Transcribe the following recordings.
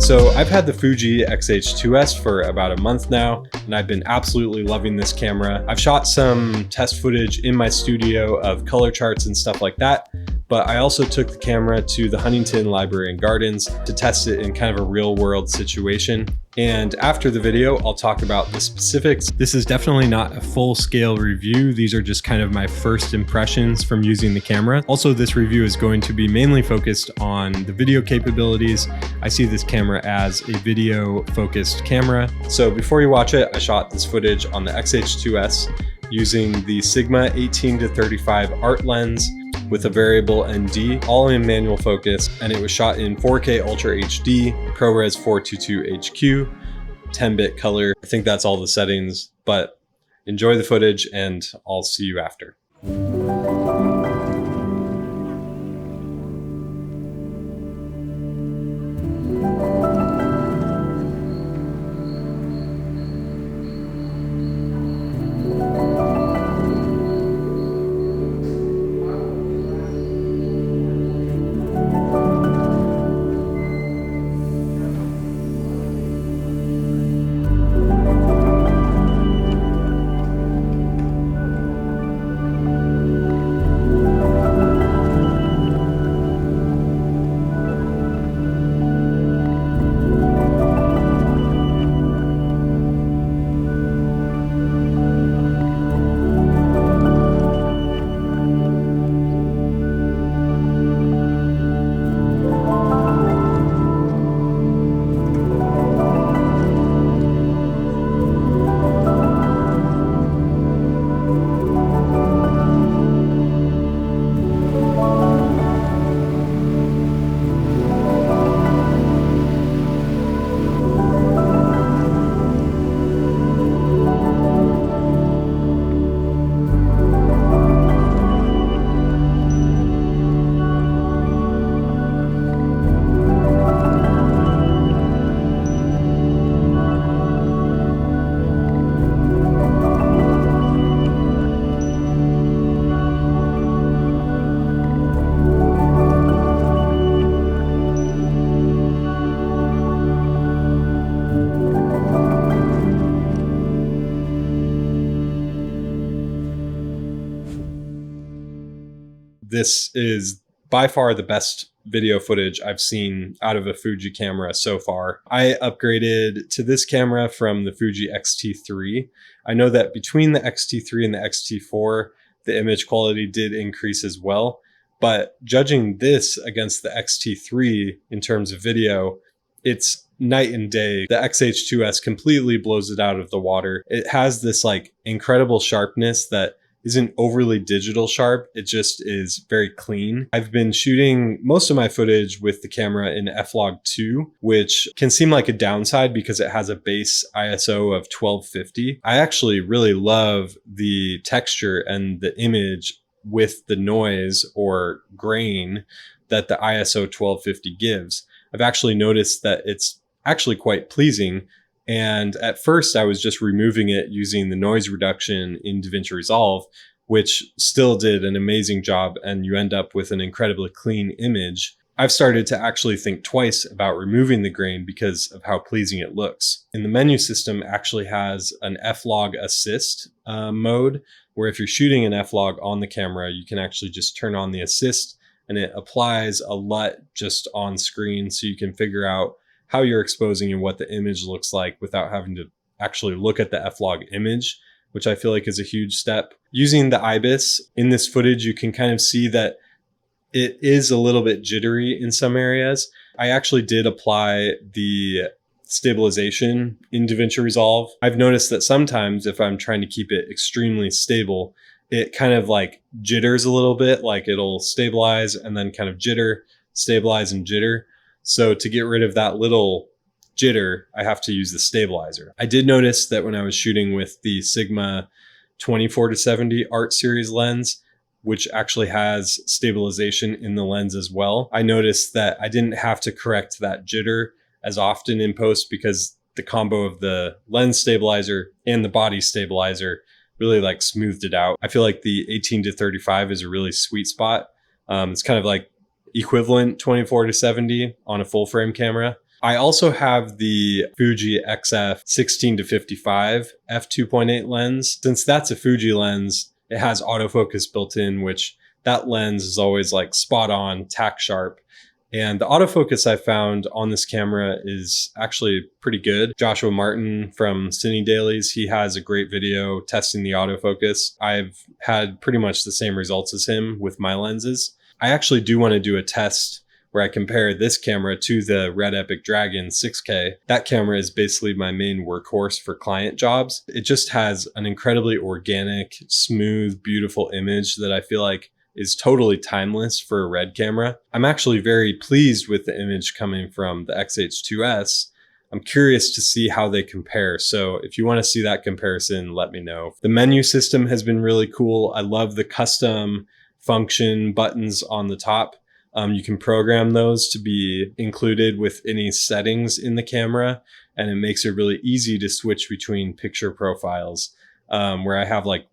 So I've had the Fuji X-H2s for about a month now, and I've been absolutely loving this camera. I've shot some test footage in my studio of color charts and stuff like that, but I also took the camera to the Huntington Library and Gardens to test it in kind of a real world situation. And after the video, I'll talk about the specifics. This is definitely not a full-scale review. These are just kind of my first impressions from using the camera. Also, this review is going to be mainly focused on the video capabilities. I see this camera as a video-focused camera. So before you watch it, I shot this footage on the X-H2s using the Sigma 18-35 art lens with a variable ND, all in manual focus, and it was shot in 4K Ultra HD, ProRes 422HQ, 10-bit color. I think that's all the settings, but enjoy the footage and I'll see you after. This is by far the best video footage I've seen out of a Fuji camera so far. I upgraded to this camera from the Fuji X-T3. I know that between the X-T3 and the X-T4, the image quality did increase as well. But judging this against the X-T3 in terms of video, it's night and day. The X-H2s completely blows it out of the water. It has this like incredible sharpness that isn't overly digital sharp. It just is very clean. I've been shooting most of my footage with the camera in f-log2, which can seem like a downside because it has a base ISO of 1250. I actually really love the texture and the image with the noise or grain that the ISO 1250 gives. I've actually noticed that it's actually quite pleasing. And at first I was just removing it using the noise reduction in DaVinci Resolve, which still did an amazing job, and you end up with an incredibly clean image. I've started to actually think twice about removing the grain because of how pleasing it looks. And the menu system actually has an f-log assist mode, where if you're shooting an f-log on the camera, you can actually just turn on the assist and it applies a LUT just on screen, so you can figure out how you're exposing and what the image looks like without having to actually look at the f-log image, which I feel like is a huge step. Using the IBIS in this footage, you can kind of see that it is a little bit jittery in some areas. I actually did apply the stabilization in DaVinci Resolve. I've noticed that sometimes if I'm trying to keep it extremely stable, it kind of like jitters a little bit, like it'll stabilize and then kind of jitter, stabilize and jitter. So to get rid of that little jitter, I have to use the stabilizer. I did notice that when I was shooting with the Sigma 24-70 Art Series lens, which actually has stabilization in the lens as well, I noticed that I didn't have to correct that jitter as often in post because the combo of the lens stabilizer and the body stabilizer really like smoothed it out. I feel like the 18-35 is a really sweet spot. It's kind of like equivalent 24-70 on a full frame camera. I also have the Fuji XF 16-55 f2.8 lens. Since that's a Fuji lens, it has autofocus built in, which that lens is always like spot on, tack sharp. And the autofocus I found on this camera is actually pretty good. Joshua Martin from Cine Dailies, he has a great video testing the autofocus. I've had pretty much the same results as him with my lenses. I actually do want to do a test where I compare this camera to the Red Epic Dragon 6K. That camera is basically my main workhorse for client jobs. It just has an incredibly organic, smooth, beautiful image that I feel like is totally timeless for a Red camera. I'm actually very pleased with the image coming from the X-H2s. I'm curious to see how they compare. So if you want to see that comparison, let me know. The menu system has been really cool. I love the custom function buttons on the top. You can program those to be included with any settings in the camera, and it makes it really easy to switch between picture profiles, where I have like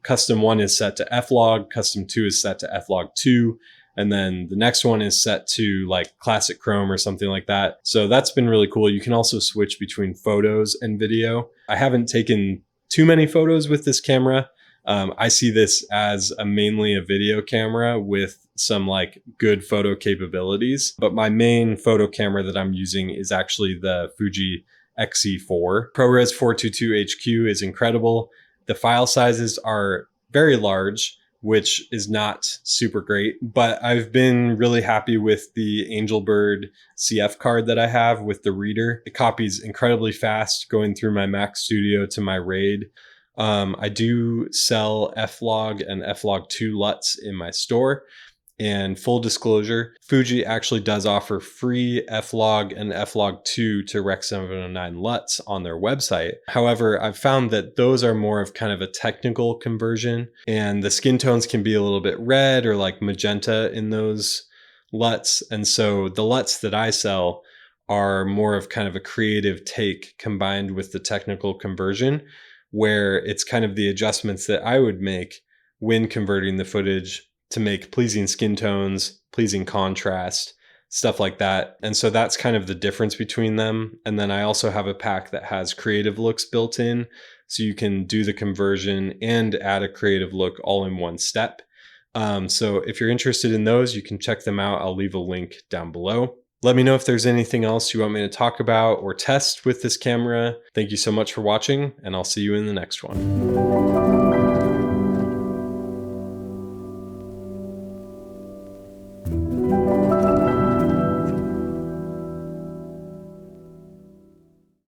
custom 1 is set to F-Log, custom 2 is set to F-Log 2, and then the next one is set to like classic chrome or something like that. So that's been really cool. You can also switch between photos and video. I haven't taken too many photos with this camera. I see this as mainly a video camera with some like good photo capabilities, but my main photo camera that I'm using is actually the Fuji X-E4. ProRes 422 HQ is incredible. The file sizes are very large, which is not super great, but I've been really happy with the Angelbird CF card that I have with the reader. It copies incredibly fast going through my Mac Studio to my RAID. I do sell F-Log and F-Log 2 LUTs in my store. And full disclosure, Fuji actually does offer free F-Log and F-Log 2 to Rec 709 LUTs on their website. However, I've found that those are more of kind of a technical conversion, and the skin tones can be a little bit red or like magenta in those LUTs. And so the LUTs that I sell are more of kind of a creative take combined with the technical conversion, where it's kind of the adjustments that I would make when converting the footage to make pleasing skin tones, pleasing contrast, stuff like that. And so that's kind of the difference between them. And then I also have a pack that has creative looks built in, so you can do the conversion and add a creative look all in one step. So if you're interested in those, you can check them out. I'll leave a link down below. Let me know if there's anything else you want me to talk about or test with this camera. Thank you so much for watching, and I'll see you in the next one.